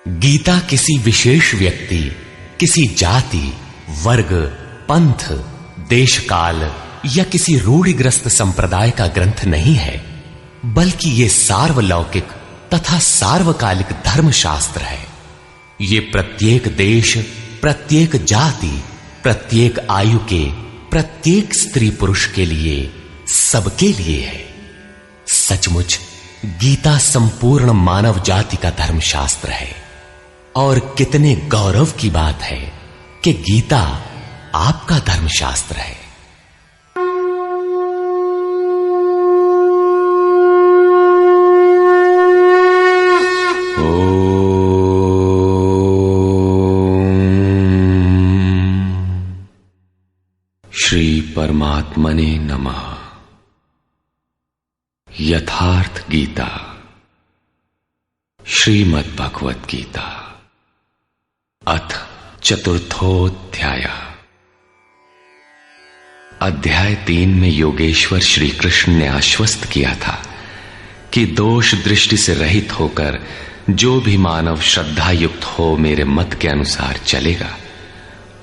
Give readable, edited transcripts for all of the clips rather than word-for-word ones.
गीता किसी विशेष व्यक्ति, किसी जाति, वर्ग, पंथ, देश काल या किसी रूढ़िग्रस्त संप्रदाय का ग्रंथ नहीं है, बल्कि ये सार्वलौकिक तथा सार्वकालिक धर्मशास्त्र है। ये प्रत्येक देश, प्रत्येक जाति, प्रत्येक आयु के, प्रत्येक स्त्री पुरुष के लिए, सबके लिए है। सचमुच गीता संपूर्ण मानव जाति का धर्मशास्त्र है और कितने गौरव की बात है कि गीता आपका धर्मशास्त्र है। श्री परमात्मने नमः। यथार्थ गीता, श्रीमद् भगवत गीता, अथ चतुर्थोऽध्याय। अध्याय 3 में योगेश्वर श्री कृष्ण ने आश्वस्त किया था कि दोष दृष्टि से रहित होकर जो भी मानव श्रद्धा युक्त हो मेरे मत के अनुसार चलेगा,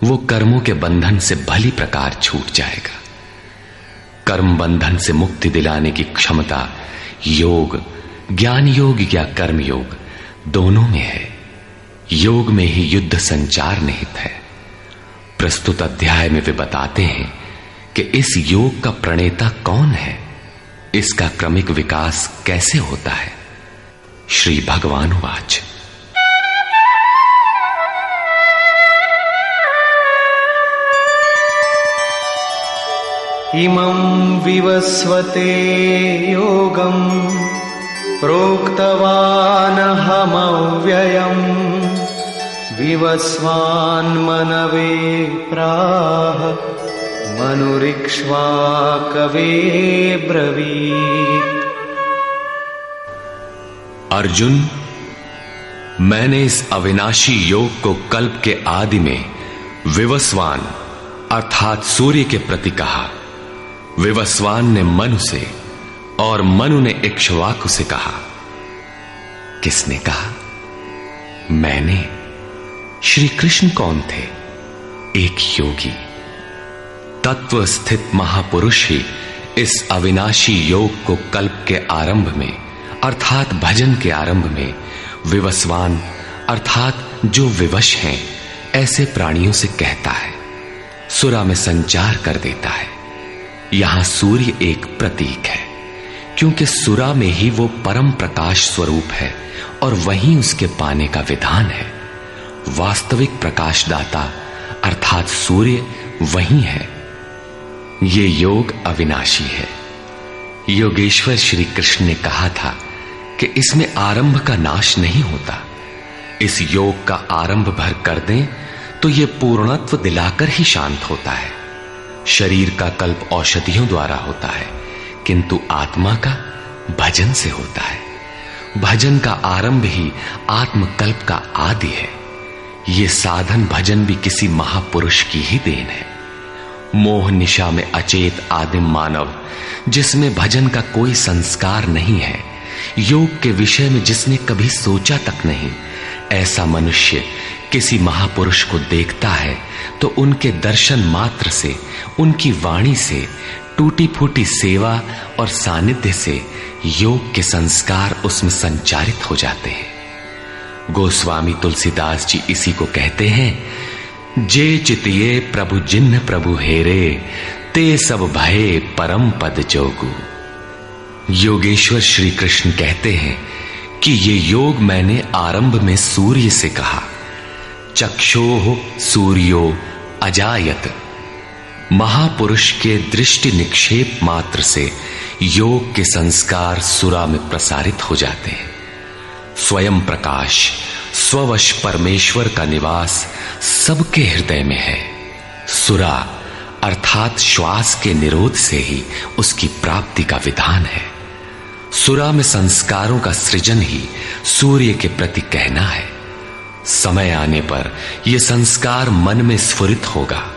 वो कर्मों के बंधन से भली प्रकार छूट जाएगा। कर्म बंधन से मुक्ति दिलाने की क्षमता योग, ज्ञान योग या कर्म योग दोनों में है। योग में ही युद्ध संचार निहित है। प्रस्तुत अध्याय में वे बताते हैं कि इस योग का प्रणेता कौन है, इसका क्रमिक विकास कैसे होता है। श्री भगवान वाच। इमं विवस्वते योगं प्रोक्तवान् अहमव्ययम् विवस्वान्मनवे प्राह मनुरिक्ष्वाकवे ब्रवीत्। अर्जुन, मैंने इस अविनाशी योग को कल्प के आदि में विवस्वान अर्थात सूर्य के प्रति कहा। विवस्वान ने मनु से और मनु ने इक्ष्वाकु से कहा। किसने कहा? मैंने। श्री कृष्ण कौन थे? एक योगी, तत्व स्थित महापुरुष ही इस अविनाशी योग को कल्प के आरंभ में अर्थात भजन के आरंभ में विवस्वान अर्थात जो विवश हैं ऐसे प्राणियों से कहता है, सुरा में संचार कर देता है। यहां सूर्य एक प्रतीक है, क्योंकि सुरा में ही वो परम प्रकाश स्वरूप है और वहीं उसके पाने का विधान है। वास्तविक प्रकाशदाता अर्थात सूर्य वहीं है। ये योग अविनाशी है। योगेश्वर श्री कृष्ण ने कहा था कि इसमें आरंभ का नाश नहीं होता। इस योग का आरंभ भर कर दें तो ये पूर्णत्व दिलाकर ही शांत होता है। शरीर का कल्प औषधियों द्वारा होता है, किंतु आत्मा का भजन से होता है। भजन का आरंभ ही आत्मकल्प का आदि है। ये साधन भजन भी किसी महापुरुष की ही देन है। मोह निशा में अचेत आदिम मानव, जिसमें भजन का कोई संस्कार नहीं है, योग के विषय में जिसने कभी सोचा तक नहीं, ऐसा मनुष्य किसी महापुरुष को देखता है तो उनके दर्शन मात्र से, उनकी वाणी से, टूटी फूटी सेवा और सानिध्य से योग के संस्कार उसमें संचारित हो जाते हैं। गोस्वामी तुलसीदास जी इसी को कहते हैं, जे चितिये प्रभु जिन्ह प्रभु हेरे, ते सब भये परम पद जोगु। योगेश्वर श्री कृष्ण कहते हैं कि ये योग मैंने आरंभ में सूर्य से कहा। चक्षोः सूर्यो अजायत। महापुरुष के दृष्टि निक्षेप मात्र से योग के संस्कार सुरा में प्रसारित हो जाते हैं। स्वयं प्रकाश, स्ववश परमेश्वर का निवास सबके हृदय में है। सुरा अर्थात श्वास के निरोध से ही उसकी प्राप्ति का विधान है। सुरा में संस्कारों का सृजन ही सूर्य के प्रति कहना है। समय आने पर यह संस्कार मन में स्फुरित होगा।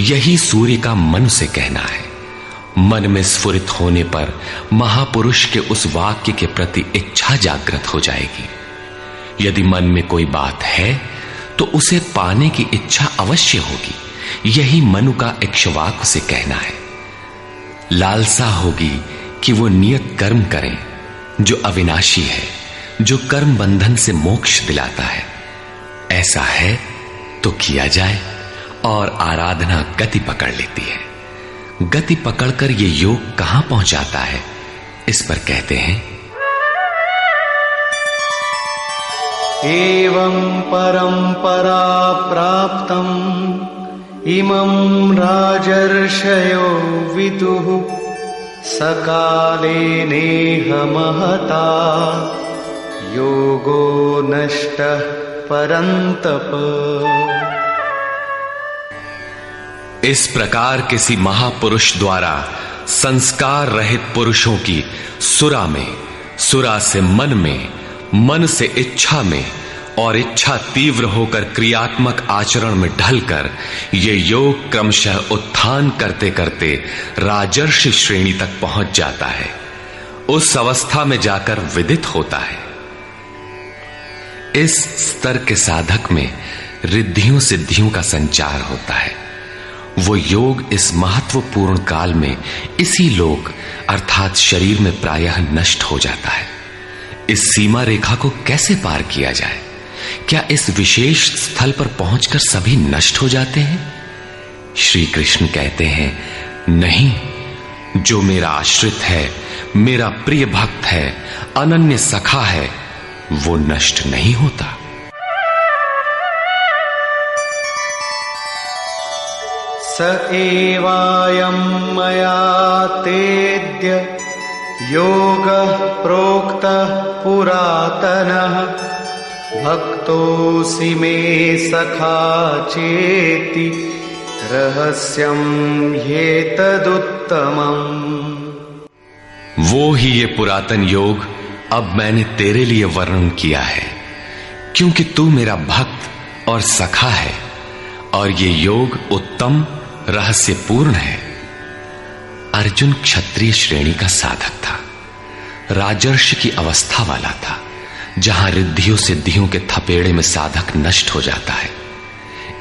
यही सूर्य का मन से कहना है। मन में स्फुरित होने पर महापुरुष के उस वाक्य के प्रति इच्छा जागृत हो जाएगी। यदि मन में कोई बात है तो उसे पाने की इच्छा अवश्य होगी। यही मनु का इक्ष्वाकु से कहना है। लालसा होगी कि वो नियत कर्म करें जो अविनाशी है, जो कर्म बंधन से मोक्ष दिलाता है। ऐसा है तो किया जाए और आराधना गति पकड़ लेती है। गति पकड़कर ये योग कहां पहुंचाता है, इस पर कहते हैं, एवं परंपरा प्राप्तम् इमं राजर्षयो विदुः सकाले नेह महता योगो नष्टः परन्तप। इस प्रकार किसी महापुरुष द्वारा संस्कार रहित पुरुषों की सुरा में, सुरा से मन में, मन से इच्छा में और इच्छा तीव्र होकर क्रियात्मक आचरण में ढलकर ये योग क्रमशः उत्थान करते करते राजर्षि श्रेणी तक पहुंच जाता है। उस अवस्था में जाकर विदित होता है। इस स्तर के साधक में रिद्धियों सिद्धियों का संचार होता है। वो योग इस महत्वपूर्ण काल में इसी लोक अर्थात शरीर में प्रायः नष्ट हो जाता है। इस सीमा रेखा को कैसे पार किया जाए? क्या इस विशेष स्थल पर पहुंचकर सभी नष्ट हो जाते हैं? श्री कृष्ण कहते हैं, नहीं, जो मेरा आश्रित है, मेरा प्रिय भक्त है, अनन्य सखा है, वो नष्ट नहीं होता। स एवायं मया तेद्य योगः प्रोक्तः पुरातनः भक्तोऽसि मे सखा चेति रहस्यं ह्येतदुत्तमम्। वो ही ये पुरातन योग अब मैंने तेरे लिए वर्णन किया है, क्योंकि तू मेरा भक्त और सखा है और ये योग उत्तम रहस्यपूर्ण है। अर्जुन क्षत्रिय श्रेणी का साधक था, राजर्षि की अवस्था वाला था, जहां रिद्धियों सिद्धियों के थपेड़े में साधक नष्ट हो जाता है।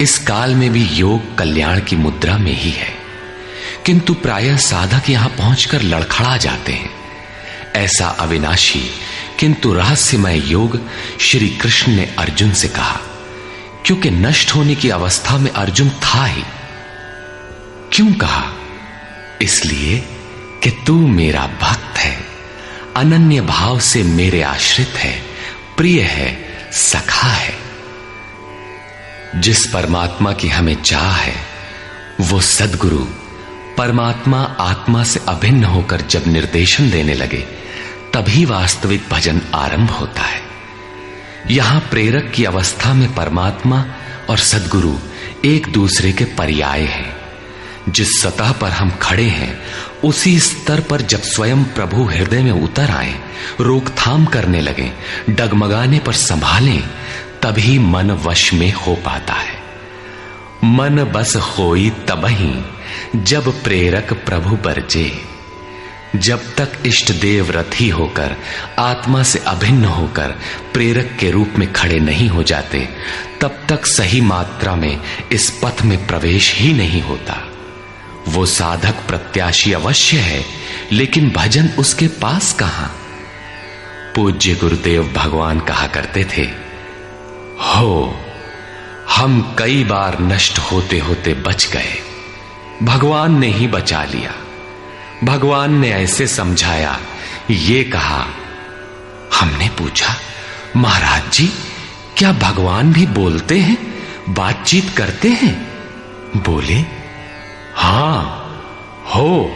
इस काल में भी योग कल्याण की मुद्रा में ही है, किंतु प्रायः साधक यहां पहुंचकर लड़खड़ा जाते हैं। ऐसा अविनाशी किंतु रहस्यमय योग श्री कृष्ण ने अर्जुन से कहा, क्योंकि नष्ट होने की अवस्था में अर्जुन था ही। क्यों कहा? इसलिए कि तू मेरा भक्त है, अनन्य भाव से मेरे आश्रित है, प्रिय है, सखा है। जिस परमात्मा की हमें चाह है, वो सद्गुरु परमात्मा आत्मा से अभिन्न होकर जब निर्देशन देने लगे, तभी वास्तविक भजन आरंभ होता है। यहां प्रेरक की अवस्था में परमात्मा और सद्गुरु एक दूसरे के पर्याय हैं। जिस सतह पर हम खड़े हैं, उसी स्तर पर जब स्वयं प्रभु हृदय में उतर आए, रोकथाम करने लगे, डगमगाने पर संभालें, तभी मन वश में हो पाता है। मन बस होई तबही जब प्रेरक प्रभु बरजे। जब तक इष्ट देव रथी होकर, आत्मा से अभिन्न होकर प्रेरक के रूप में खड़े नहीं हो जाते, तब तक सही मात्रा में इस पथ में प्रवेश ही नहीं होता। वो साधक प्रत्याशी अवश्य है, लेकिन भजन उसके पास कहां? पूज्य गुरुदेव भगवान कहा करते थे, हो हम कई बार नष्ट होते होते बच गए, भगवान ने ही बचा लिया। भगवान ने ऐसे समझाया, ये कहा। हमने पूछा, महाराज जी, क्या भगवान भी बोलते हैं, बातचीत करते हैं? बोले, हां, हो,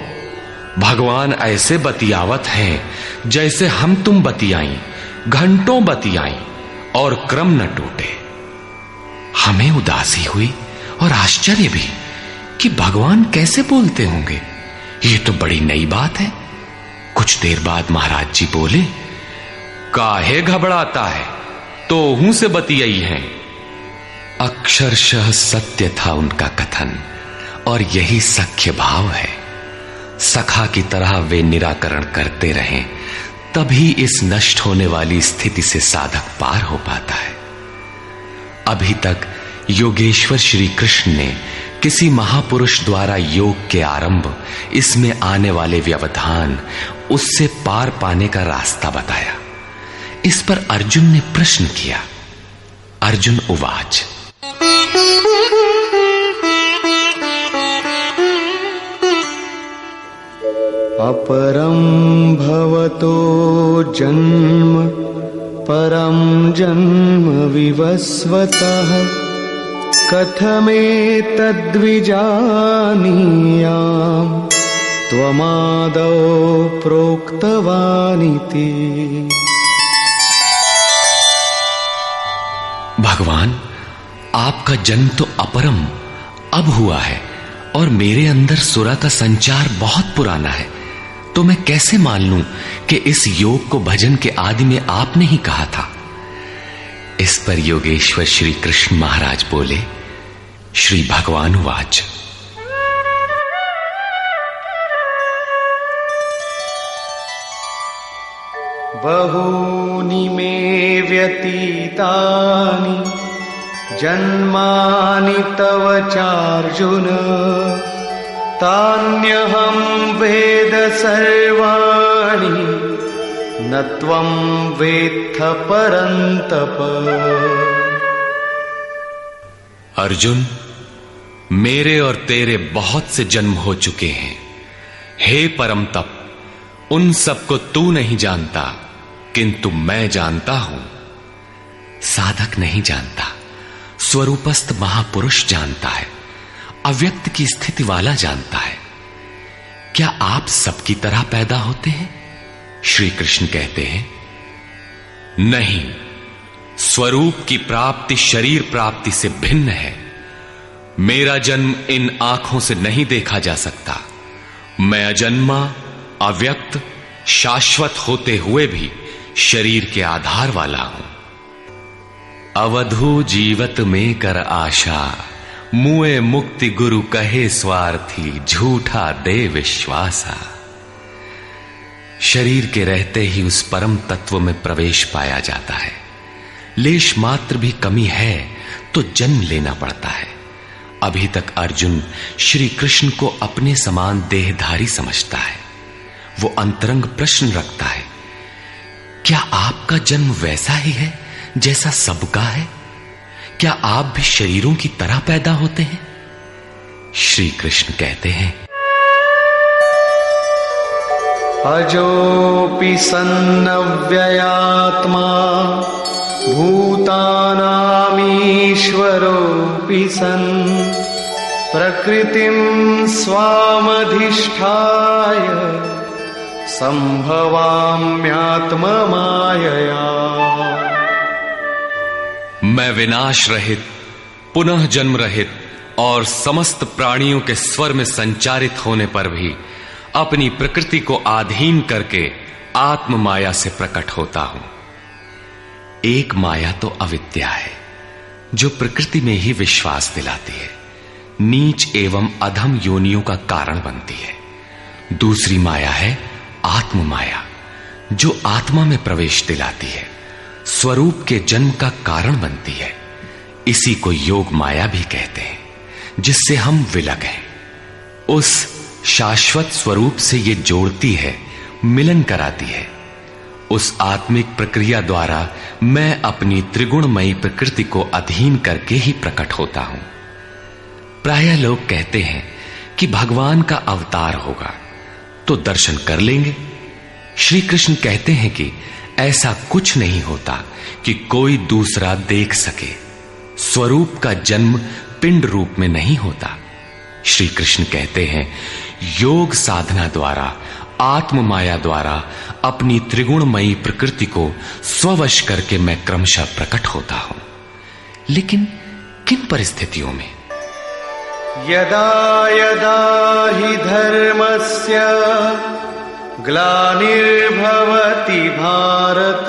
भगवान ऐसे बतियावत हैं जैसे हम तुम बतियाई, घंटों बतियाई और क्रम न टूटे। हमें उदासी हुई और आश्चर्य भी कि भगवान कैसे बोलते होंगे, ये तो बड़ी नई बात है। कुछ देर बाद महाराज जी बोले, काहे घबराता है, तो हूं से बतियाई हैं। अक्षरशः सत्य था उनका कथन, और यही सख्य भाव है। सखा की तरह वे निराकरण करते रहें, तभी इस नष्ट होने वाली स्थिति से साधक पार हो पाता है। अभी तक योगेश्वर श्री कृष्ण ने किसी महापुरुष द्वारा योग के आरंभ, इसमें आने वाले व्यवधान, उससे पार पाने का रास्ता बताया। इस पर अर्जुन ने प्रश्न किया। अर्जुन उवाच, अपरं भवतो जन्म परं जन्म विवस्वतः कथमेतद्विजानीयाम् त्वमादौ प्रोक्तवानिति। भगवान, आपका जन्म तो अपरम अब हुआ है और मेरे अंदर सुरा का संचार बहुत पुराना है, तो मैं कैसे मान लूं कि इस योग को भजन के आदि में आपने ही कहा था। इस पर योगेश्वर श्री कृष्ण महाराज बोले। श्री भगवान वाच, बहूनि मे व्यतीतानि जन्मानि तव चार्जुन तान्यहं वेद सर्वाणि न त्वं वेत्थ परन्तप। अर्जुन, मेरे और तेरे बहुत से जन्म हो चुके हैं। हे परम तप, उन सबको तू नहीं जानता, किंतु मैं जानता हूं। साधक नहीं जानता, स्वरूपस्थ महापुरुष जानता है, अव्यक्त की स्थिति वाला जानता है। क्या आप सबकी तरह पैदा होते हैं? श्री कृष्ण कहते हैं, नहीं, स्वरूप की प्राप्ति शरीर प्राप्ति से भिन्न है। मेरा जन्म इन आंखों से नहीं देखा जा सकता। मैं अजन्मा, अव्यक्त, शाश्वत होते हुए भी शरीर के आधार वाला हूं। अवधू जीवत में कर आशा, मुए मुक्ति गुरु कहे स्वार्थी, झूठा दे विश्वासा। शरीर के रहते ही उस परम तत्व में प्रवेश पाया जाता है। लेश मात्र भी कमी है तो जन्म लेना पड़ता है। अभी तक अर्जुन श्री कृष्ण को अपने समान देहधारी समझता है। वो अंतरंग प्रश्न रखता है, क्या आपका जन्म वैसा ही है जैसा सबका है? क्या आप भी शरीरों की तरह पैदा होते हैं? श्री कृष्ण कहते हैं, अजोऽपि सन्नव्ययात्मा भूतानामीश्वरोऽपि सन् प्रकृतिं स्वामधिष्ठाय संभवाम्यात्ममायया। मैं विनाश रहित, पुनः जन्म रहित और समस्त प्राणियों के स्वर में संचारित होने पर भी अपनी प्रकृति को अधीन करके आत्म माया से प्रकट होता हूं। एक माया तो अविद्या है, जो प्रकृति में ही विश्वास दिलाती है, नीच एवं अधम योनियों का कारण बनती है। दूसरी माया है आत्म माया, जो आत्मा में प्रवेश दिलाती है, स्वरूप के जन्म का कारण बनती है। इसी को योग माया भी कहते हैं, जिससे हम विलग हैं। उस शाश्वत स्वरूप से ये जोड़ती है, मिलन कराती है। उस आत्मिक प्रक्रिया द्वारा मैं अपनी त्रिगुणमयी प्रकृति को अधीन करके ही प्रकट होता हूं। प्रायः लोग कहते हैं कि भगवान का अवतार होगा तो दर्शन कर लेंगे। श्री कृष्ण कहते हैं कि ऐसा कुछ नहीं होता कि कोई दूसरा देख सके। स्वरूप का जन्म पिंड रूप में नहीं होता। श्री कृष्ण कहते हैं, योग साधना द्वारा, आत्म माया द्वारा अपनी त्रिगुणमयी प्रकृति को स्ववश करके मैं क्रमशः प्रकट होता हूं। लेकिन किन परिस्थितियों में? यदा यदा हि धर्मस्य ग्लानिर्भवति भारत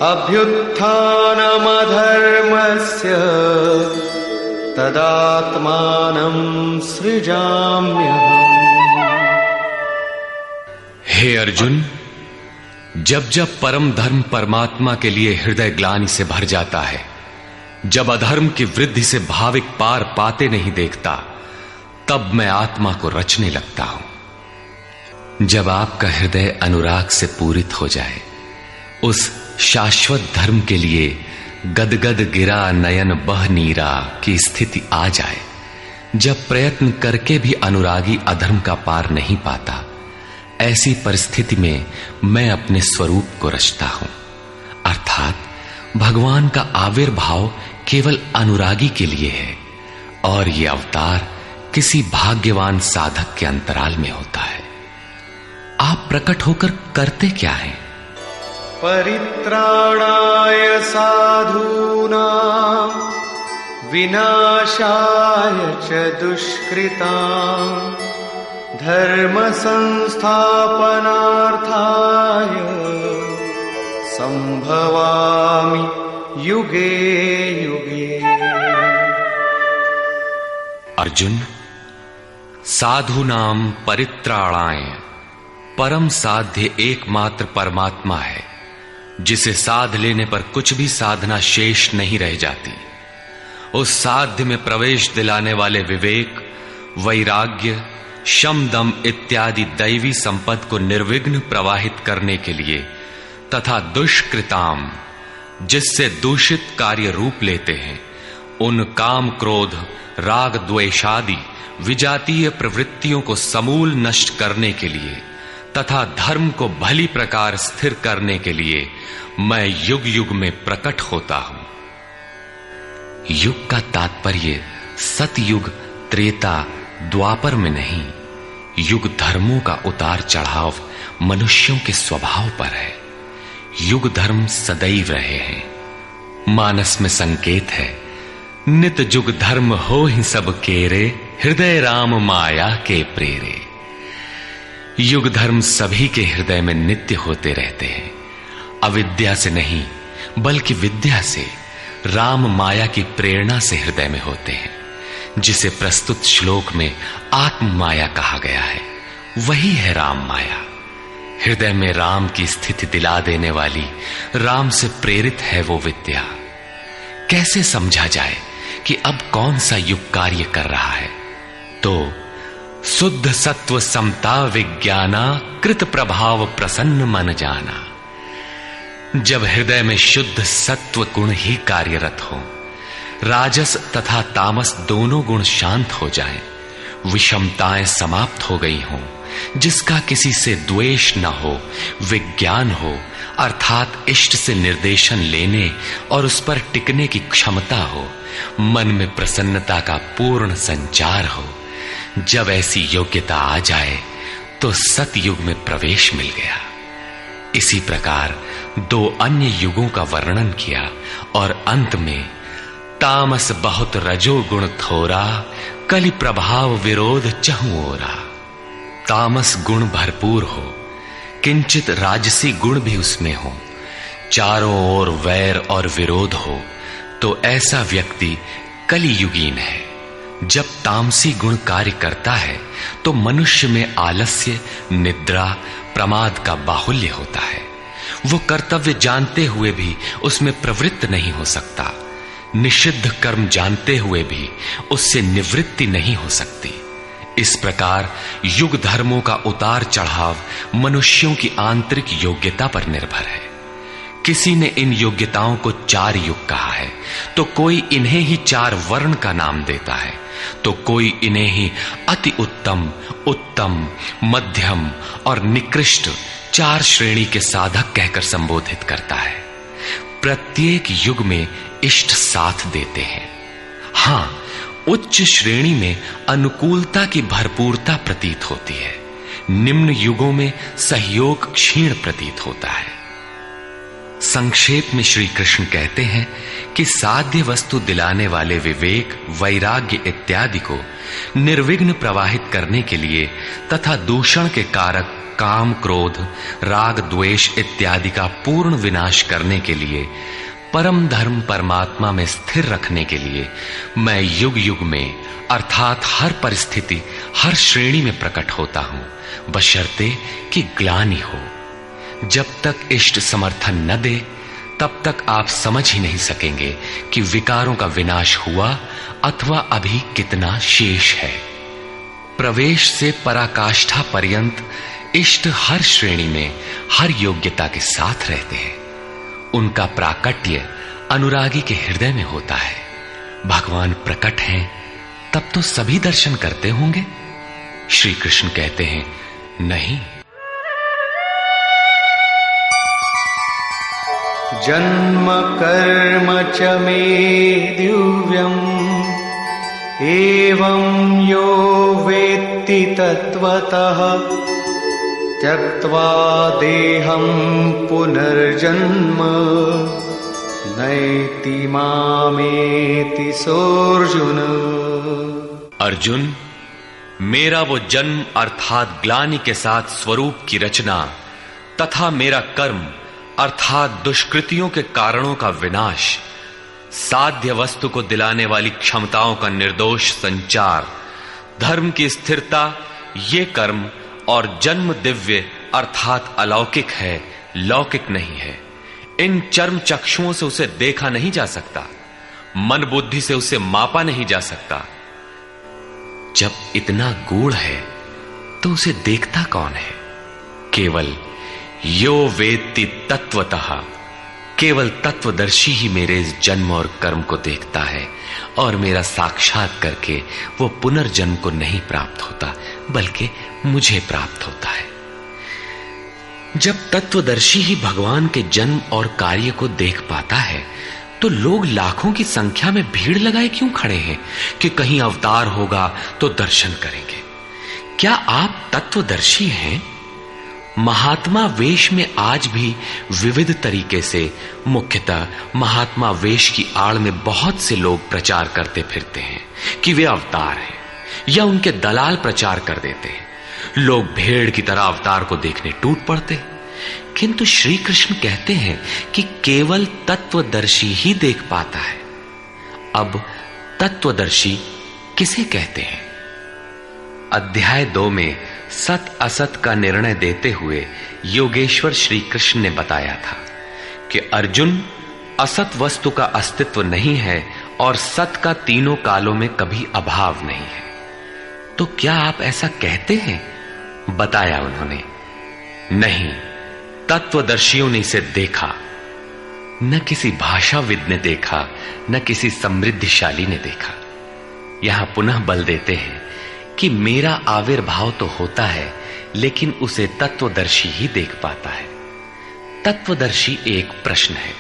अभ्युत्थानमधर्मस्य तदात्मानं सृजाम्यहम्। हे अर्जुन, जब जब परम धर्म परमात्मा के लिए हृदय ग्लानि से भर जाता है, जब अधर्म की वृद्धि से भाविक पार पाते नहीं देखता, तब मैं आत्मा को रचने लगता हूं। जब आपका हृदय अनुराग से पूरित हो जाए, उस शाश्वत धर्म के लिए गदगद गिरा नयन बह नीरा की स्थिति आ जाए, जब प्रयत्न करके भी अनुरागी अधर्म का पार नहीं पाता, ऐसी परिस्थिति में मैं अपने स्वरूप को रचता हूं। अर्थात भगवान का आविर्भाव केवल अनुरागी के लिए है और यह अवतार किसी भाग्यवान साधक के अंतराल में होता है। आप प्रकट होकर करते क्या हैं? परित्राणाय साधूनां विनाशाय च दुष्कृतां धर्म संस्थापनार्थाय संभवामि युगे युगे। अर्जुन, साधूनां परित्राणाय परम साध्य एकमात्र परमात्मा है, जिसे साध लेने पर कुछ भी साधना शेष नहीं रह जाती। उस साध्य में प्रवेश दिलाने वाले विवेक, वैराग्य, शम दम इत्यादि दैवी संपद को निर्विघ्न प्रवाहित करने के लिए तथा दुष्कृताम, जिससे दूषित कार्य रूप लेते हैं, उन काम क्रोध राग द्वेषादि विजातीय प्रवृत्तियों को समूल नष्ट करने के लिए तथा धर्म को भली प्रकार स्थिर करने के लिए मैं युग युग में प्रकट होता हूं। युग का तात्पर्य सतयुग, त्रेता, द्वापर में नहीं। युग धर्मों का उतार चढ़ाव मनुष्यों के स्वभाव पर है। युग धर्म सदैव रहे हैं। मानस में संकेत है, नित जुग धर्म हो ही सब केरे, हृदय राम माया के प्रेरे। युग धर्म सभी के हृदय में नित्य होते रहते हैं। अविद्या से नहीं बल्कि विद्या से, राम माया की प्रेरणा से हृदय में होते हैं, जिसे प्रस्तुत श्लोक में आत्म माया कहा गया है। वही है राम माया। हृदय में राम की स्थिति दिला देने वाली, राम से प्रेरित है वो विद्या। कैसे समझा जाए कि अब कौन सा युग कार्य कर रहा है? तो शुद्ध सत्व समता विज्ञाना, कृत प्रभाव प्रसन्न मन जाना। जब हृदय में शुद्ध सत्व गुण ही कार्यरत हो, राजस तथा तामस दोनों गुण शांत हो जाएं, विषमताएं समाप्त हो गई हों, जिसका किसी से द्वेष न हो, विज्ञान हो, अर्थात इष्ट से निर्देशन लेने और उस पर टिकने की क्षमता हो, मन में प्रसन्नता का पूर्ण संचार हो, जब ऐसी योग्यता आ जाए तो सतयुग में प्रवेश मिल गया। इसी प्रकार दो अन्य युगों का वर्णन किया और अंत में तामस बहुत रजो गुण थोरा, कलि प्रभाव विरोध चहुं ओरा। तामस गुण भरपूर हो, किंचित राजसी गुण भी उसमें हो, चारों ओर वैर और विरोध हो, तो ऐसा व्यक्ति कलियुगीन है। जब तामसी गुण कार्य करता है तो मनुष्य में आलस्य, निद्रा, प्रमाद का बाहुल्य होता है। वो कर्तव्य जानते हुए भी उसमें प्रवृत्त नहीं हो सकता। निषिद्ध कर्म जानते हुए भी उससे निवृत्ति नहीं हो सकती। इस प्रकार युग धर्मों का उतार चढ़ाव मनुष्यों की आंतरिक योग्यता पर निर्भर है। किसी ने इन योग्यताओं को 4 युग कहा है, तो कोई इन्हें ही 4 वर्ण का नाम देता है, तो कोई इन्हें ही अति उत्तम, उत्तम, मध्यम और निकृष्ट 4 श्रेणी के साधक कहकर संबोधित करता है। प्रत्येक युग में इष्ट साथ देते हैं। हां, उच्च श्रेणी में अनुकूलता की भरपूरता प्रतीत होती है, निम्न युगों में सहयोग क्षीण प्रतीत होता है। संक्षेप में श्री कृष्ण कहते हैं कि साध्य वस्तु दिलाने वाले विवेक, वैराग्य इत्यादि को निर्विघ्न प्रवाहित करने के लिए तथा दूषण के कारक काम, क्रोध, राग, द्वेष इत्यादि का पूर्ण विनाश करने के लिए, परम धर्म परमात्मा में स्थिर रखने के लिए मैं युग युग में अर्थात हर परिस्थिति, हर श्रेणी में प्रकट होता हूं, बशर्ते कि ग्लानि हो। जब तक इष्ट समर्थन न दे तब तक आप समझ ही नहीं सकेंगे कि विकारों का विनाश हुआ अथवा अभी कितना शेष है। प्रवेश से पराकाष्ठा पर्यंत इष्ट हर श्रेणी में हर योग्यता के साथ रहते हैं। उनका प्राकट्य अनुरागी के हृदय में होता है। भगवान प्रकट हैं तब तो सभी दर्शन करते होंगे। श्री कृष्ण कहते हैं, नहीं। जन्म कर्म च मे दिव्यम् एवं यो वेत्ति तत्वतः त्यक्त्वा देहं पुनर्जन्म नैति मामेति सोऽर्जुन। अर्जुन, मेरा वो जन्म अर्थात ग्लानि के साथ स्वरूप की रचना तथा मेरा कर्म अर्थात दुष्कृतियों के कारणों का विनाश, साध्य वस्तु को दिलाने वाली क्षमताओं का निर्दोष संचार, धर्म की स्थिरता, ये कर्म और जन्म दिव्य अर्थात अलौकिक है, लौकिक नहीं है। इन चर्म चक्षुओं से उसे देखा नहीं जा सकता, मन बुद्धि से उसे मापा नहीं जा सकता। जब इतना गूढ़ है तो उसे देखता कौन है? केवल यो वेत्ति तत्वतः, केवल तत्वदर्शी ही मेरे इस जन्म और कर्म को देखता है और मेरा साक्षात करके वो पुनर्जन्म को नहीं प्राप्त होता बल्कि मुझे प्राप्त होता है। जब तत्वदर्शी ही भगवान के जन्म और कार्य को देख पाता है तो लोग लाखों की संख्या में भीड़ लगाए क्यों खड़े हैं कि कहीं अवतार होगा तो दर्शन करेंगे? क्या आप तत्वदर्शी हैं? महात्मा वेश में आज भी विविध तरीके से, मुख्यतः महात्मा वेश की आड़ में बहुत से लोग प्रचार करते फिरते हैं कि वे अवतार हैं, या उनके दलाल प्रचार कर देते हैं। लोग भेड़ की तरह अवतार को देखने टूट पड़ते, किंतु श्री कृष्ण कहते हैं कि केवल तत्वदर्शी ही देख पाता है। अब तत्वदर्शी किसे कहते हैं? अध्याय 2 में सत असत का निर्णय देते हुए योगेश्वर श्री कृष्ण ने बताया था कि अर्जुन, असत वस्तु का अस्तित्व नहीं है और सत का तीनों कालों में कभी अभाव नहीं है। तो क्या आप ऐसा कहते हैं? बताया उन्होंने, नहीं, तत्वदर्शियों ने इसे देखा, न किसी भाषाविद ने देखा, न किसी समृद्धिशाली ने देखा। यहां पुनः बल देते हैं कि मेरा आविर्भाव तो होता है लेकिन उसे तत्वदर्शी ही देख पाता है। तत्वदर्शी एक प्रश्न है।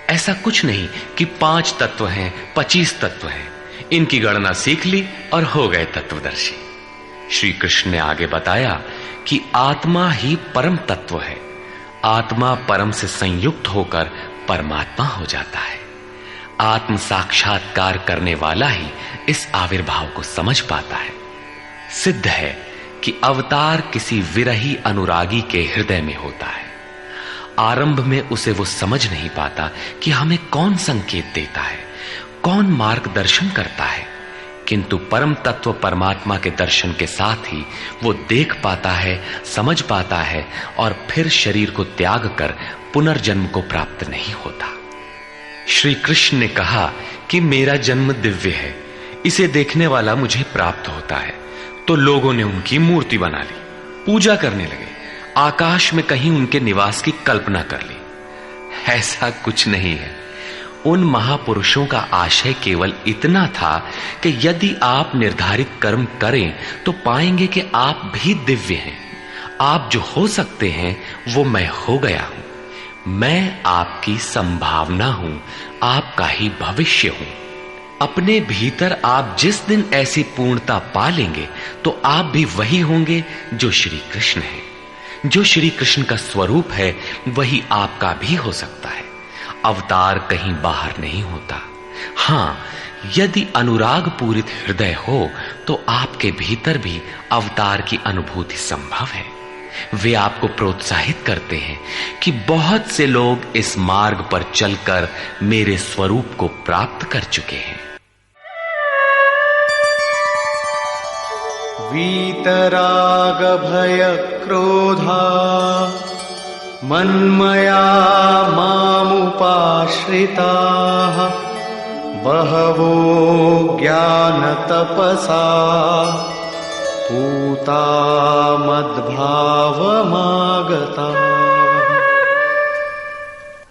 ऐसा कुछ नहीं कि 5 तत्व हैं, 25 तत्व हैं, इनकी गणना सीख ली और हो गए तत्वदर्शी। श्री कृष्ण ने आगे बताया कि आत्मा ही परम तत्व है। आत्मा परम से संयुक्त होकर परमात्मा हो जाता है। आत्म साक्षात्कार करने वाला ही इस आविर्भाव को समझ पाता है। सिद्ध है कि अवतार किसी विरही अनुरागी के हृदय में होता है। आरंभ में उसे वो समझ नहीं पाता कि हमें कौन संकेत देता है, कौन मार्गदर्शन करता है, किंतु परम तत्व परमात्मा के दर्शन के साथ ही वो देख पाता है, समझ पाता है और फिर शरीर को त्याग कर पुनर्जन्म को प्राप्त नहीं होता। श्री कृष्ण ने कहा कि मेरा जन्म दिव्य है, इसे देखने वाला मुझे प्राप्त होता है। तो लोगों ने उनकी मूर्ति बना ली, पूजा करने लगे, आकाश में कहीं उनके निवास की कल्पना कर ली। ऐसा कुछ नहीं है। उन महापुरुषों का आशय केवल इतना था कि यदि आप निर्धारित कर्म करें तो पाएंगे कि आप भी दिव्य हैं। आप जो हो सकते हैं वो मैं हो गया हूं। मैं आपकी संभावना हूं, आपका ही भविष्य हूं। अपने भीतर आप जिस दिन ऐसी पूर्णता पा लेंगे तो आप भी वही होंगे जो श्री कृष्ण है। जो श्री कृष्ण का स्वरूप है वही आपका भी हो सकता है। अवतार कहीं बाहर नहीं होता। हां, यदि अनुराग पूरित हृदय हो तो आपके भीतर भी अवतार की अनुभूति संभव है। वे आपको प्रोत्साहित करते हैं कि बहुत से लोग इस मार्ग पर चलकर मेरे स्वरूप को प्राप्त कर चुके हैं। वीतराग भय क्रोधा मन्मया मामुपाश्रिताः बहवो ज्ञानतपसा पूता मद्भावमागता।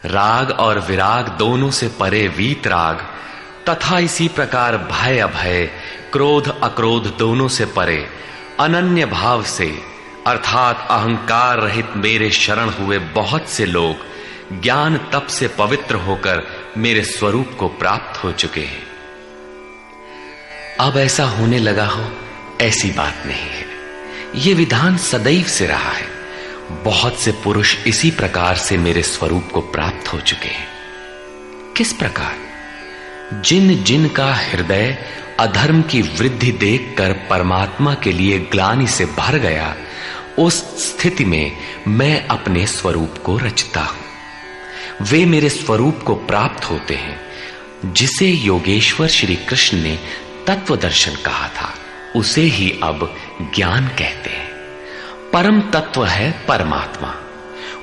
राग और विराग दोनों से परे वीतराग तथा इसी प्रकार भय अभय, क्रोध अक्रोध दोनों से परे अनन्य भाव से अर्थात अहंकार रहित मेरे शरण हुए बहुत से लोग ज्ञान तप से पवित्र होकर मेरे स्वरूप को प्राप्त हो चुके हैं। अब ऐसा होने लगा हो ऐसी बात नहीं है, यह विधान सदैव से रहा है। बहुत से पुरुष इसी प्रकार से मेरे स्वरूप को प्राप्त हो चुके हैं। किस प्रकार? जिन जिन का हृदय अधर्म की वृद्धि देखकर परमात्मा के लिए ग्लानि से भर गया, उस स्थिति में मैं अपने स्वरूप को रचता हूं। वे मेरे स्वरूप को प्राप्त होते हैं, जिसे योगेश्वर श्री कृष्ण ने तत्व दर्शन कहा था, उसे ही अब ज्ञान कहते हैं। परम तत्व है परमात्मा,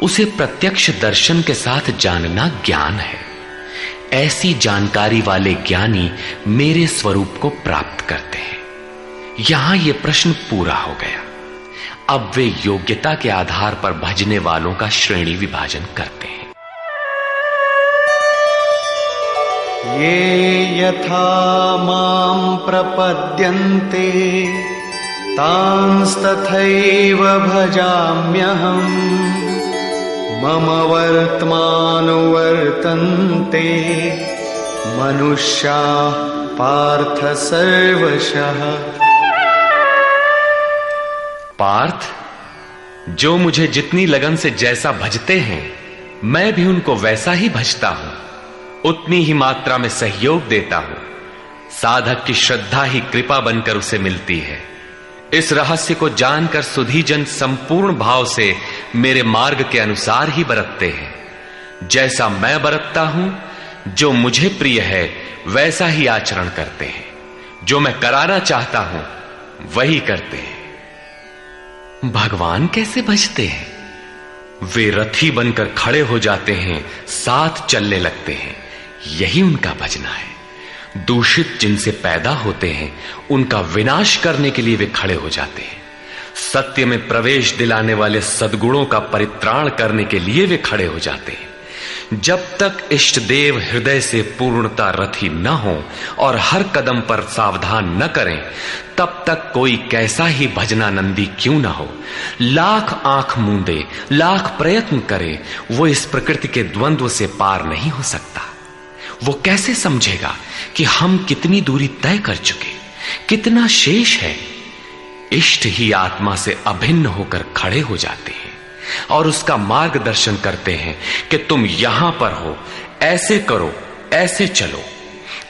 उसे प्रत्यक्ष दर्शन के साथ जानना ज्ञान है। ऐसी जानकारी वाले ज्ञानी मेरे स्वरूप को प्राप्त करते हैं। यहां यह प्रश्न पूरा हो गया। अब वे योग्यता के आधार पर भजने वालों का श्रेणी विभाजन करते हैं। ये यथा मां प्रपद्यन्ते तांस्तथैव भजाम्यहम् मम वर्त्मानुवर्तन्ते मनुष्याः पार्थ सर्वशः। पार्थ, जो मुझे जितनी लगन से जैसा भजते हैं, मैं भी उनको वैसा ही भजता हूं, उतनी ही मात्रा में सहयोग देता हूं। साधक की श्रद्धा ही कृपा बनकर उसे मिलती है। इस रहस्य को जानकर सुधीजन संपूर्ण भाव से मेरे मार्ग के अनुसार ही बरतते हैं। जैसा मैं बरतता हूं, जो मुझे प्रिय है वैसा ही आचरण करते हैं। जो मैं कराना चाहता हूं वही करते हैं। भगवान कैसे भजते हैं? वे रथी बनकर खड़े हो जाते हैं, साथ चलने लगते हैं, यही उनका भजना है। दूषित जिनसे पैदा होते हैं, उनका विनाश करने के लिए वे खड़े हो जाते हैं। सत्य में प्रवेश दिलाने वाले सद्गुणों का परित्राण करने के लिए वे खड़े हो जाते हैं। जब तक इष्ट देव हृदय से पूर्णता रथी न हो और हर कदम पर सावधान न करें, तब तक कोई कैसा ही भजनानंदी क्यों न हो, लाख आंख मूंदे, लाख प्रयत्न करे, वो इस प्रकृति के द्वंद्व से पार नहीं हो सकता। वो कैसे समझेगा कि हम कितनी दूरी तय कर चुके, कितना शेष है। इष्ट ही आत्मा से अभिन्न होकर खड़े हो जाते हैं और उसका मार्गदर्शन करते हैं कि तुम यहां पर हो, ऐसे करो, ऐसे चलो।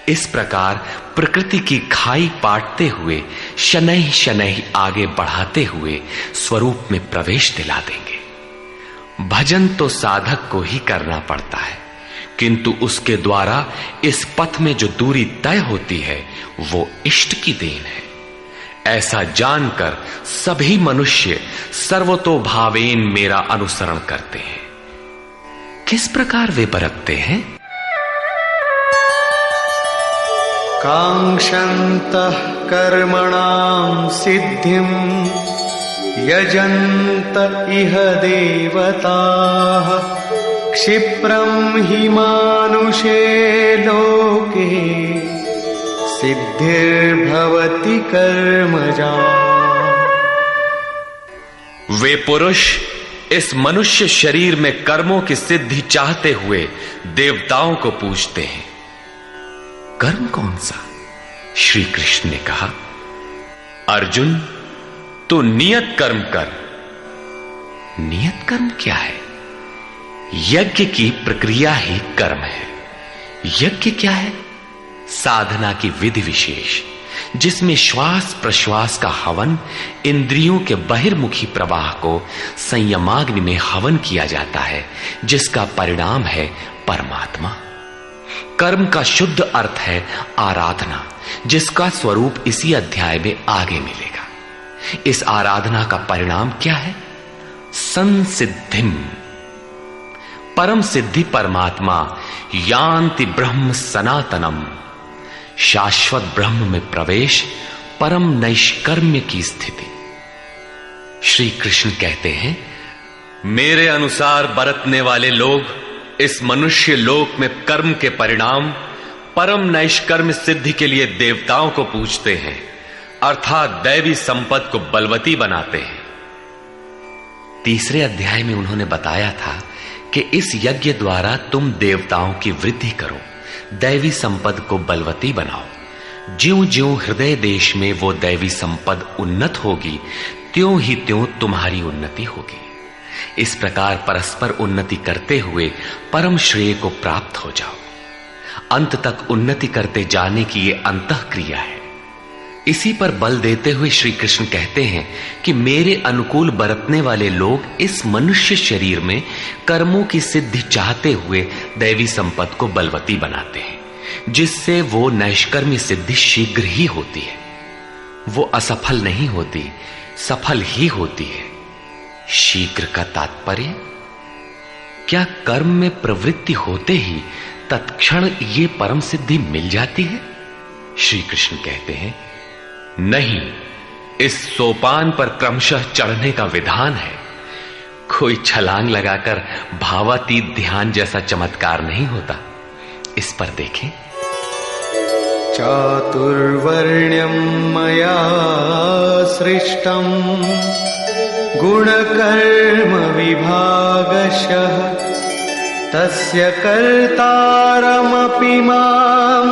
इस प्रकार प्रकृति की खाई पाटते हुए शनैः शनैः आगे बढ़ाते हुए स्वरूप में प्रवेश दिला देंगे। भजन तो साधक को ही करना पड़ता है, किंतु उसके द्वारा इस पथ में जो दूरी तय होती है वो इष्ट की देन है। ऐसा जानकर सभी मनुष्य सर्वतोभावेन मेरा अनुसरण करते हैं। किस प्रकार वे बरतते हैं? कांक्षन्तः कर्मणां सिद्धिं यजन्त इह देवताः क्षिप्रं हि मानुषे लोके सिद्धिर्भवति कर्मजा। वे पुरुष इस मनुष्य शरीर में कर्मों की सिद्धि चाहते हुए देवताओं को पूजते हैं। कर्म कौन सा? श्री कृष्ण ने कहा, अर्जुन तू नियत कर्म कर। नियत कर्म क्या है? यज्ञ की प्रक्रिया ही कर्म है। यज्ञ क्या है? साधना की विधि विशेष, जिसमें श्वास प्रश्वास का हवन, इंद्रियों के बहिर्मुखी प्रवाह को संयमाग्नि में हवन किया जाता है, जिसका परिणाम है परमात्मा। कर्म का शुद्ध अर्थ है आराधना, जिसका स्वरूप इसी अध्याय में आगे मिलेगा। इस आराधना का परिणाम क्या है? संसिद्धिम, परम सिद्धि परमात्मा यान्ति ब्रह्म सनातनम, शाश्वत ब्रह्म में प्रवेश, परम नैष्कर्म्य की स्थिति। श्री कृष्ण कहते हैं, मेरे अनुसार बरतने वाले लोग इस मनुष्य लोक में कर्म के परिणाम परम नैष्कर्म्य सिद्धि के लिए देवताओं को पूजते हैं, अर्थात दैवी संपत्ति को बलवती बनाते हैं। तीसरे अध्याय में उन्होंने बताया था कि इस यज्ञ द्वारा तुम देवताओं की वृद्धि करो, दैवी संपद को बलवती बनाओ। ज्यों ज्यों हृदय देश में वो दैवी संपद उन्नत होगी, त्यों ही त्यों तुम्हारी उन्नति होगी। इस प्रकार परस्पर उन्नति करते हुए परम श्रेय को प्राप्त हो जाओ। अंत तक उन्नति करते जाने की ये अंतः क्रिया है। इसी पर बल देते हुए श्री कृष्ण कहते हैं कि मेरे अनुकूल बरतने वाले लोग इस मनुष्य शरीर में कर्मों की सिद्धि चाहते हुए दैवी संपत्ति को बलवती बनाते हैं, जिससे वो नैष्कर्म्य सिद्धि शीघ्र ही होती है। वो असफल नहीं होती, सफल ही होती है। शीघ्र का तात्पर्य, क्या कर्म में प्रवृत्ति होते ही तत्क्षण ये परम सिद्धि मिल जाती है? श्री कृष्ण कहते हैं, नहीं, इस सोपान पर क्रमशः चढ़ने का विधान है। कोई छलांग लगाकर भावातीत ध्यान जैसा चमत्कार नहीं होता। इस पर देखें, चातुर्वर्ण्यं मया सृष्टं गुणकर्म विभागशः तस्य कर्तारमपि मां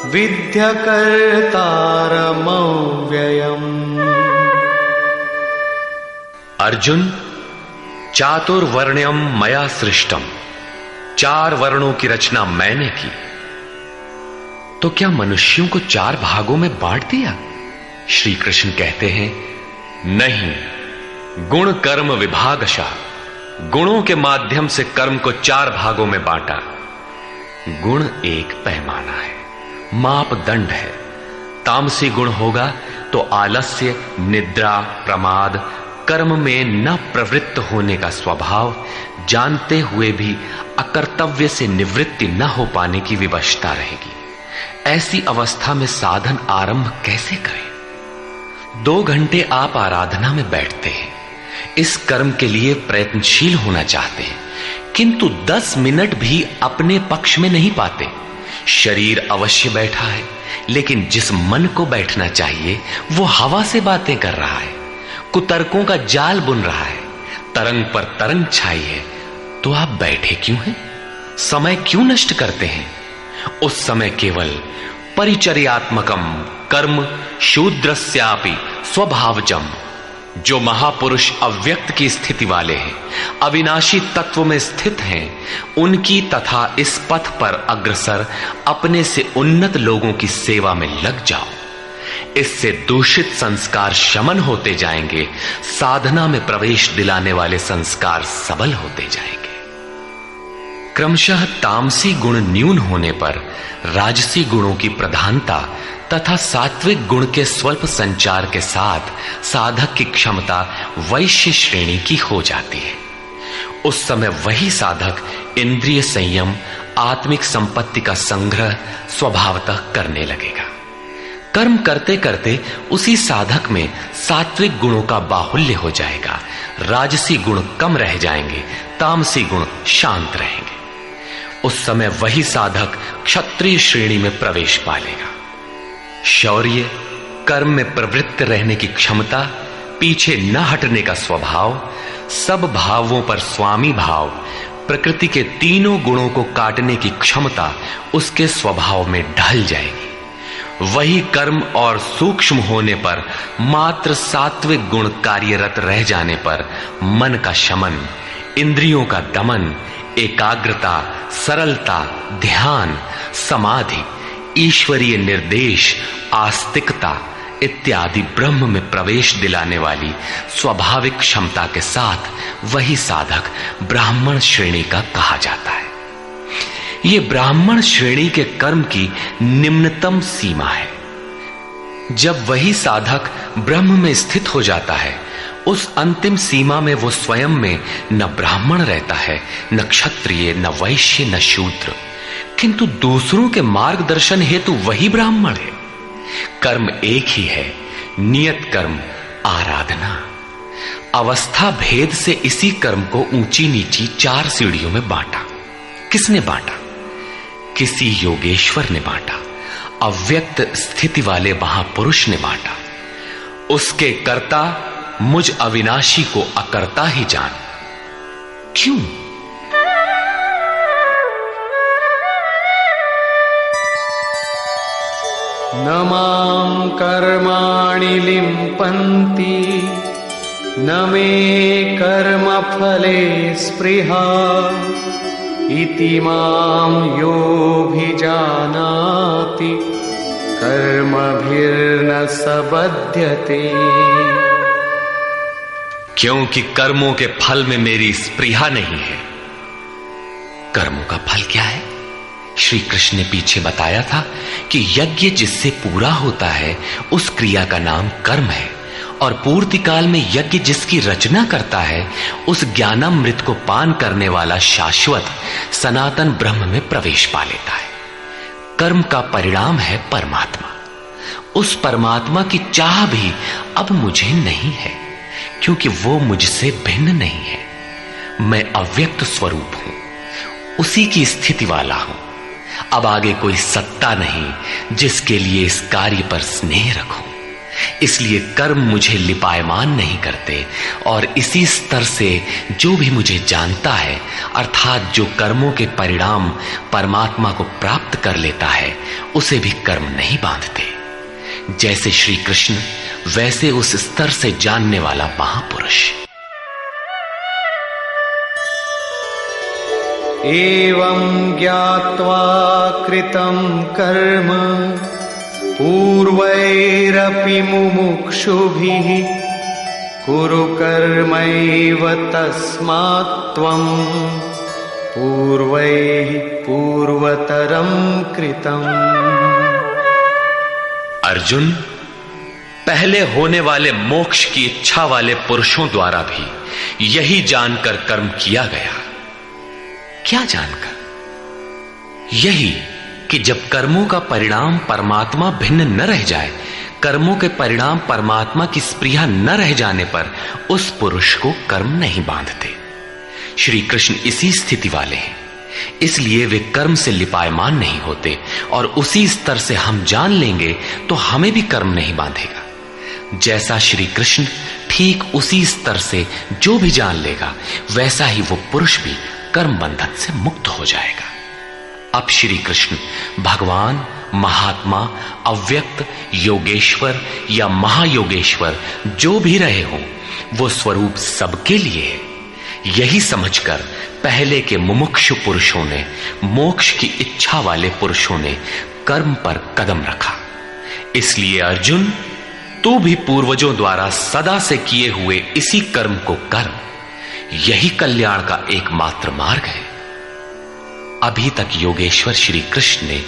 विद्य कर्तारमव्ययम्। अर्जुन, चातुर्वर्ण्यम मया सृष्टम, 4 वर्णों की रचना मैंने की। तो क्या मनुष्यों को 4 भागों में बांट दिया? श्री कृष्ण कहते हैं, नहीं, गुण कर्म विभागशः, गुणों के माध्यम से कर्म को 4 भागों में बांटा। गुण एक पैमाना है, मापदंड है। तामसी गुण होगा तो आलस्य, निद्रा, प्रमाद, कर्म में न प्रवृत्त होने का स्वभाव, जानते हुए भी अकर्तव्य से निवृत्ति न हो पाने की विवशता रहेगी। ऐसी अवस्था में साधन आरंभ कैसे करें? 2 घंटे आप आराधना में बैठते हैं, इस कर्म के लिए प्रयत्नशील होना चाहते हैं, किंतु 10 मिनट भी अपने पक्ष में नहीं पाते। शरीर अवश्य बैठा है, लेकिन जिस मन को बैठना चाहिए वो हवा से बातें कर रहा है, कुतर्कों का जाल बुन रहा है, तरंग पर तरंग छाई है। तो आप बैठे क्यों हैं? समय क्यों नष्ट करते हैं? उस समय केवल परिचर्यात्मकम कर्म शूद्रस्यापि स्वभावजम, जो महापुरुष अव्यक्त की स्थिति वाले हैं, अविनाशी तत्व में स्थित हैं, उनकी तथा इस पथ पर अग्रसर अपने से उन्नत लोगों की सेवा में लग जाओ। इससे दूषित संस्कार शमन होते जाएंगे, साधना में प्रवेश दिलाने वाले संस्कार सबल होते जाएंगे। क्रमशः तामसी गुण न्यून होने पर राजसी गुणों की प्रधानता तथा सात्विक गुण के स्वल्प संचार के साथ साधक की क्षमता वैश्य श्रेणी की हो जाती है। उस समय वही साधक इंद्रिय संयम, आत्मिक संपत्ति का संग्रह स्वभावतः करने लगेगा। कर्म करते करते उसी साधक में सात्विक गुणों का बाहुल्य हो जाएगा, राजसी गुण कम रह जाएंगे, तामसी गुण शांत रहेंगे। उस समय वही साधक क्षत्रिय श्रेणी में प्रवेश पालेगा। शौर्य, कर्म में प्रवृत्त रहने की क्षमता, पीछे न हटने का स्वभाव, सब भावों पर स्वामी भाव, प्रकृति के तीनों गुणों को काटने की क्षमता उसके स्वभाव में ढल जाएगी। वही कर्म और सूक्ष्म होने पर मात्र सात्विक गुण कार्यरत रह जाने पर मन का शमन, इंद्रियों का दमन, एकाग्रता, सरलता, ध्यान, समाधि, ईश्वरीय निर्देश, आस्तिकता इत्यादि ब्रह्म में प्रवेश दिलाने वाली स्वाभाविक क्षमता के साथ वही साधक ब्राह्मण श्रेणी का कहा जाता है। ये ब्राह्मण श्रेणी के कर्म की निम्नतम सीमा है। जब वही साधक ब्रह्म में स्थित हो जाता है, उस अंतिम सीमा में वो स्वयं में न ब्राह्मण रहता है, न क्षत्रिय, न वैश्य, न शूद्र, किंतु दूसरों के मार्गदर्शन हेतु वही ब्राह्मण है। कर्म एक ही है, नियत कर्म आराधना। अवस्था भेद से इसी कर्म को ऊंची नीची 4 सीढ़ियों में बांटा। किसने बांटा? किसी योगेश्वर ने बांटा, अव्यक्त स्थिति वाले महापुरुष ने बांटा। उसके कर्ता मुझ अविनाशी को अकर्ता ही जान। क्यों? न मां कर्माणि लिम्पन्ति न मे कर्मफले स्पृहा इति मां योऽभिजानाति कर्मभिर्न सबध्यते। क्योंकि कर्मों के फल में मेरी स्पृहा नहीं है। कर्मों का फल क्या है? श्री कृष्ण ने पीछे बताया था कि यज्ञ जिससे पूरा होता है उस क्रिया का नाम कर्म है, और पूर्ति काल में यज्ञ जिसकी रचना करता है उस ज्ञानामृत को पान करने वाला शाश्वत सनातन ब्रह्म में प्रवेश पा लेता है। कर्म का परिणाम है परमात्मा। उस परमात्मा की चाह भी अब मुझे नहीं है, क्योंकि वो मुझसे भिन्न नहीं है। मैं अव्यक्त स्वरूप हूं, उसी की स्थिति वाला हूं। अब आगे कोई सत्ता नहीं जिसके लिए इस कार्य पर स्नेह रखूं। इसलिए कर्म मुझे लिपायमान नहीं करते, और इसी स्तर से जो भी मुझे जानता है, अर्थात जो कर्मों के परिणाम परमात्मा को प्राप्त कर लेता है, उसे भी कर्म नहीं बांधते। जैसे श्री कृष्ण, वैसे उस स्तर से जानने वाला महापुरुष। एवं ज्ञात्वा कृतं कर्म पूर्वैरपि मुमुक्षुभिः कुरु कर्मैव तस्मात् त्वं पूर्वैः पूर्वतरं कृतम्। अर्जुन, पहले होने वाले मोक्ष की इच्छा वाले पुरुषों द्वारा भी यही जानकर कर्म किया गया। क्या जानकर? यही कि जब कर्मों का परिणाम परमात्मा भिन्न न रह जाए, कर्मों के परिणाम परमात्मा की स्पृहा न रह जाने पर उस पुरुष को कर्म नहीं बांधते। श्री कृष्ण इसी स्थिति वाले हैं, इसलिए वे कर्म से लिपायमान नहीं होते, और उसी स्तर से हम जान लेंगे तो हमें भी कर्म नहीं बांधेगा। जैसा श्री कृष्ण, ठीक उसी स्तर से जो भी जान लेगा, वैसा ही वो पुरुष भी कर्म बंधन से मुक्त हो जाएगा। अब श्री कृष्ण भगवान, महात्मा, अव्यक्त, योगेश्वर या महायोगेश्वर जो भी रहे हों, वो स्वरूप सबके लिए है। यही समझकर पहले के मुमुक्षु पुरुषों ने, मोक्ष की इच्छा वाले पुरुषों ने कर्म पर कदम रखा। इसलिए अर्जुन, तू भी पूर्वजों द्वारा सदा से किए हुए इसी कर्म को कर। यही कल्याण का एकमात्र मार्ग है। अभी तक योगेश्वर श्री कृष्ण ने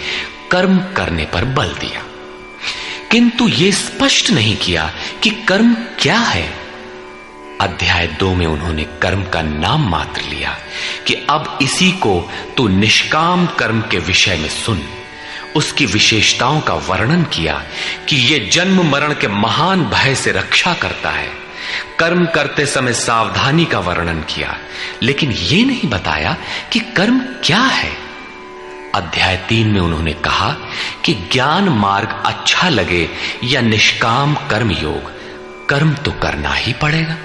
कर्म करने पर बल दिया, किंतु यह स्पष्ट नहीं किया कि कर्म क्या है। अध्याय 2 में उन्होंने कर्म का नाम मात्र लिया कि अब इसी को तू निष्काम कर्म के विषय में सुन। उसकी विशेषताओं का वर्णन किया कि यह जन्म मरण के महान भय से रक्षा करता है। कर्म करते समय सावधानी का वर्णन किया, लेकिन यह नहीं बताया कि कर्म क्या है। अध्याय 3 में उन्होंने कहा कि ज्ञान मार्ग अच्छा लगे या निष्काम कर्म योग, कर्म तो करना ही पड़ेगा।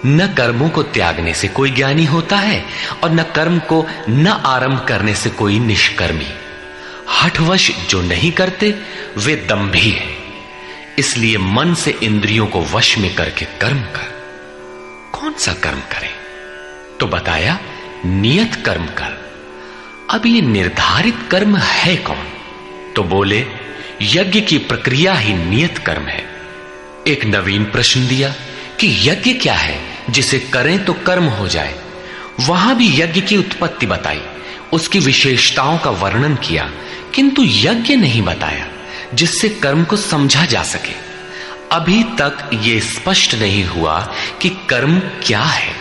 न कर्मों को त्यागने से कोई ज्ञानी होता है, और न कर्म को न आरंभ करने से कोई निष्कर्मी। हठवश जो नहीं करते वे दंभी हैं। इसलिए मन से इंद्रियों को वश में करके कर्म कर। कौन सा कर्म करें? तो बताया, नियत कर्म कर। अब ये निर्धारित कर्म है कौन? तो बोले, यज्ञ की प्रक्रिया ही नियत कर्म है। एक नवीन प्रश्न दिया कि यज्ञ क्या है जिसे करें तो कर्म हो जाए। वहां भी यज्ञ की उत्पत्ति बताई, उसकी विशेषताओं का वर्णन किया, किंतु यज्ञ नहीं बताया जिससे कर्म को समझा जा सके। अभी तक ये स्पष्ट नहीं हुआ कि कर्म क्या है।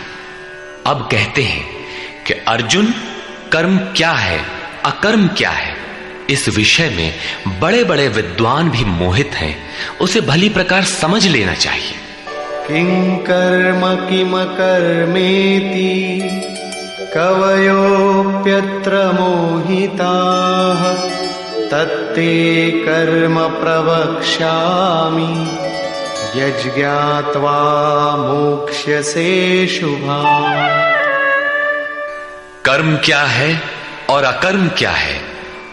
अब कहते हैं कि अर्जुन, कर्म क्या है, अकर्म क्या है, इस विषय में बड़े बड़े विद्वान भी मोहित हैं। उसे भली प्रकार समझ लेना चाहिए। किं कर्म किम कर्मेति कवयोप्यत्र मोहिताः तत्ते कर्म प्रवक्ष्यामि यज्ञात्वा मोक्ष्यसे शुभाम्। कर्म क्या है और अकर्म क्या है,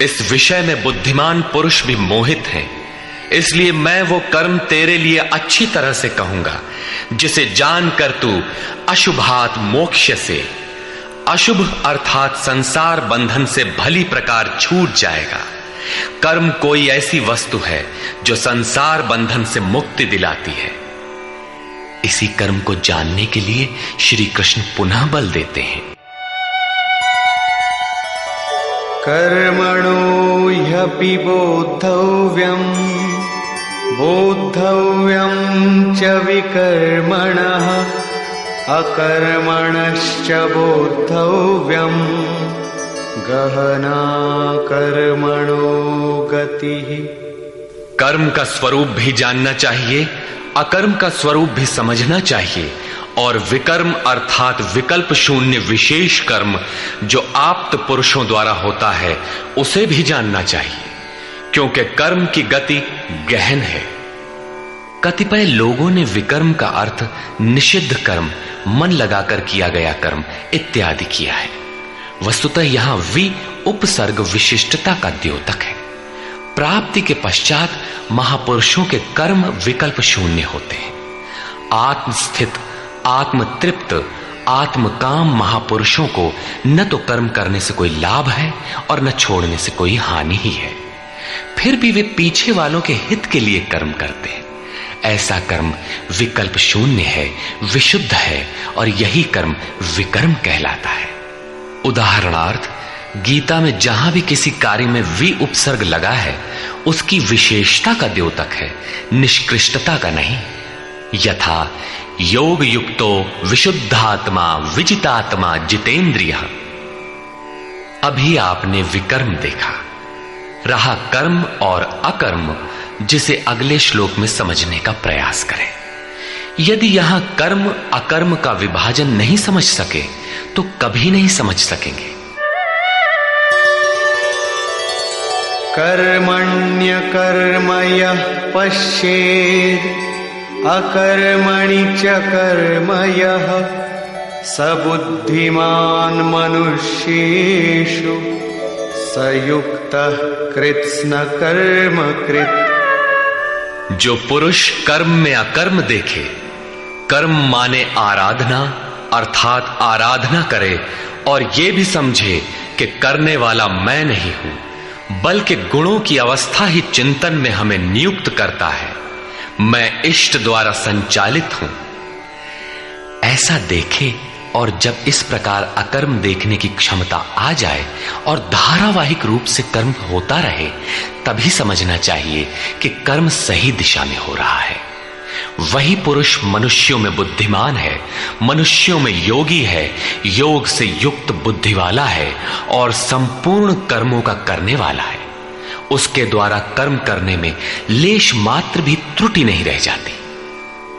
इस विषय में बुद्धिमान पुरुष भी मोहित हैं। इसलिए मैं वो कर्म तेरे लिए अच्छी तरह से कहूंगा जिसे जानकर तू अशुभात मोक्ष से, अशुभ अर्थात संसार बंधन से भली प्रकार छूट जाएगा। कर्म कोई ऐसी वस्तु है जो संसार बंधन से मुक्ति दिलाती है। इसी कर्म को जानने के लिए श्री कृष्ण पुनः बल देते हैं। कर्मणो ह्यपि बोद्धव्यम् च विकर्मणः अकर्मणश्च बोद्धव्यम् गहना कर्मणो गतिः। कर्म का स्वरूप भी जानना चाहिए, अकर्म का स्वरूप भी समझना चाहिए, और विकर्म अर्थात विकल्प शून्य विशेष कर्म जो आप्त पुरुषों द्वारा होता है उसे भी जानना चाहिए, क्योंकि कर्म की गति गहन है। कतिपय लोगों ने विकर्म का अर्थ निषिद्ध कर्म, मन लगाकर किया गया कर्म इत्यादि किया है। वस्तुतः यहां वि उपसर्ग विशिष्टता का द्योतक है। प्राप्ति के पश्चात महापुरुषों के कर्म विकल्प शून्य होते हैं। आत्मस्थित, आत्मतृप्त, आत्मकाम महापुरुषों को न तो कर्म करने से कोई लाभ है और न छोड़ने से कोई हानि ही है। फिर भी वे पीछे वालों के हित के लिए कर्म करते हैं। ऐसा कर्म विकल्प शून्य है, विशुद्ध है, और यही कर्म विकर्म कहलाता है। उदाहरणार्थ, गीता में जहां भी किसी कार्य में वि उपसर्ग लगा है उसकी विशेषता का द्योतक है, निष्कृष्टता का नहीं। यथा योग युक्तो विशुद्धात्मा विजितात्मा जितेंद्रियः। अभी आपने विकर्म देखा, रहा कर्म और अकर्म, जिसे अगले श्लोक में समझने का प्रयास करें। यदि यहां कर्म अकर्म का विभाजन नहीं समझ सके तो कभी नहीं समझ सकेंगे। कर्मण्यकर्म यः पश्येत् अकर्मणि च कर्म यः स बुद्धिमान् मनुष्येषु स युक्तः कृत्स्न कर्म कृत्। जो पुरुष कर्म में अकर्म देखे, कर्म माने आराधना अर्थात आराधना करे, और ये भी समझे कि करने वाला मैं नहीं हूं बल्कि गुणों की अवस्था ही चिंतन में हमें नियुक्त करता है, मैं इष्ट द्वारा संचालित हूं, ऐसा देखे। और जब इस प्रकार अकर्म देखने की क्षमता आ जाए और धारावाहिक रूप से कर्म होता रहे, तभी समझना चाहिए कि कर्म सही दिशा में हो रहा है। वही पुरुष मनुष्यों में बुद्धिमान है, मनुष्यों में योगी है, योग से युक्त बुद्धि वाला है और संपूर्ण कर्मों का करने वाला है। उसके द्वारा कर्म करने में लेश मात्र भी त्रुटि नहीं रह जाती।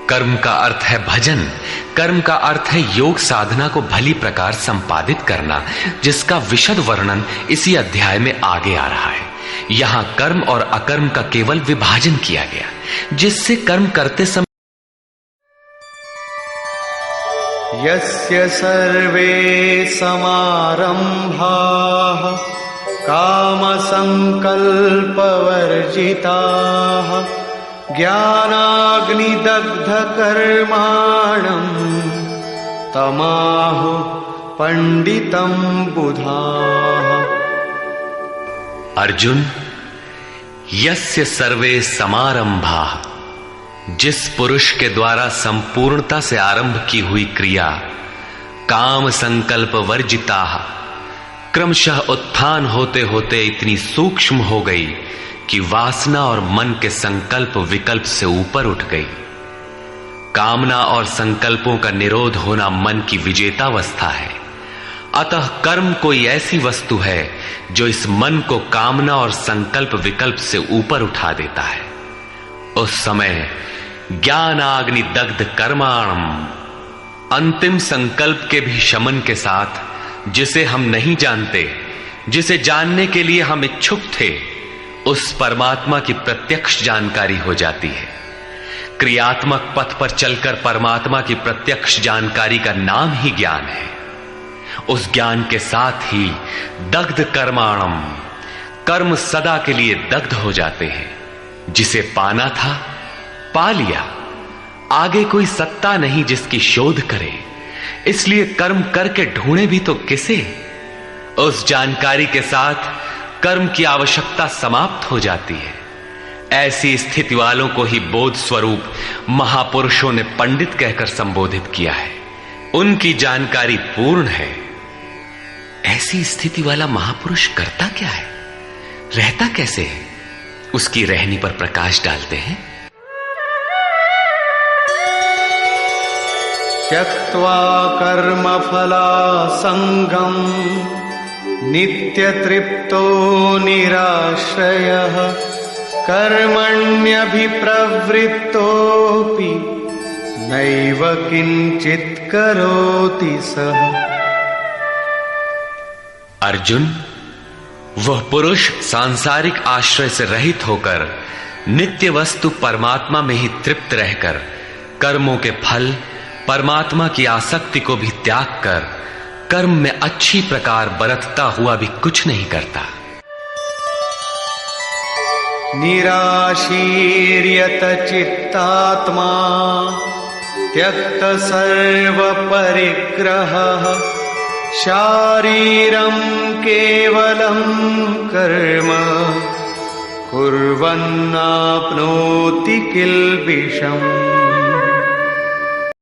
कर्म का अर्थ है भजन, कर्म का अर्थ है योग साधना को भली प्रकार संपादित करना, जिसका विशद वर्णन इसी अध्याय में आगे आ रहा है। यहां कर्म और अकर्म का केवल विभाजन किया गया, जिससे कर्म करते समय यस्य सर्वे समारंभाः कामसंकल्पवर्जिताः ज्ञानाग्निदग्धकर्माणं तमाहुः पंडितं बुधाः। अर्जुन, यस्य सर्वे समारंभाः, जिस पुरुष के द्वारा संपूर्णता से आरंभ की हुई क्रिया काम संकल्प वर्जिता, क्रमशः उत्थान होते होते इतनी सूक्ष्म हो गई कि वासना और मन के संकल्प विकल्प से ऊपर उठ गई। कामना और संकल्पों का निरोध होना मन की विजेतावस्था है। अतः कर्म कोई ऐसी वस्तु है जो इस मन को कामना और संकल्प विकल्प से ऊपर उठा देता है। उस समय ज्ञानाग्नि दग्ध कर्माणम, अंतिम संकल्प के भी शमन के साथ, जिसे हम नहीं जानते, जिसे जानने के लिए हम इच्छुक थे, उस परमात्मा की प्रत्यक्ष जानकारी हो जाती है। क्रियात्मक पथ पर चलकर परमात्मा की प्रत्यक्ष जानकारी का नाम ही ज्ञान है। उस ज्ञान के साथ ही दग्ध कर्माणम, कर्म सदा के लिए दग्ध हो जाते हैं। जिसे पाना था पा लिया, आगे कोई सत्ता नहीं जिसकी शोध करे, इसलिए कर्म करके ढूंढे भी तो किसे। उस जानकारी के साथ कर्म की आवश्यकता समाप्त हो जाती है। ऐसी स्थिति वालों को ही बोध स्वरूप महापुरुषों ने पंडित कहकर संबोधित किया है। उनकी जानकारी पूर्ण है। ऐसी स्थिति वाला महापुरुष करता क्या है, रहता कैसे है, उसकी रहनी पर प्रकाश डालते हैं। त्यक्त्वा कर्मफलासंगम् नित्यतृप्तो निराश्रयः कर्मण्यभिप्रवृत्तोऽपि नैव किंचित् करोति सः। अर्जुन, वह पुरुष सांसारिक आश्रय से रहित होकर नित्य वस्तु परमात्मा में ही तृप्त रहकर कर्मों के फल परमात्मा की आसक्ति को भी त्याग कर कर्म में अच्छी प्रकार बरतता हुआ भी कुछ नहीं करता। निराशीर्यत चित्तात्मा त्यक्त सर्व परिग्रहः शारीरं केवलं कर्म कुर्वन्नाप्नोति किल्बिषम्।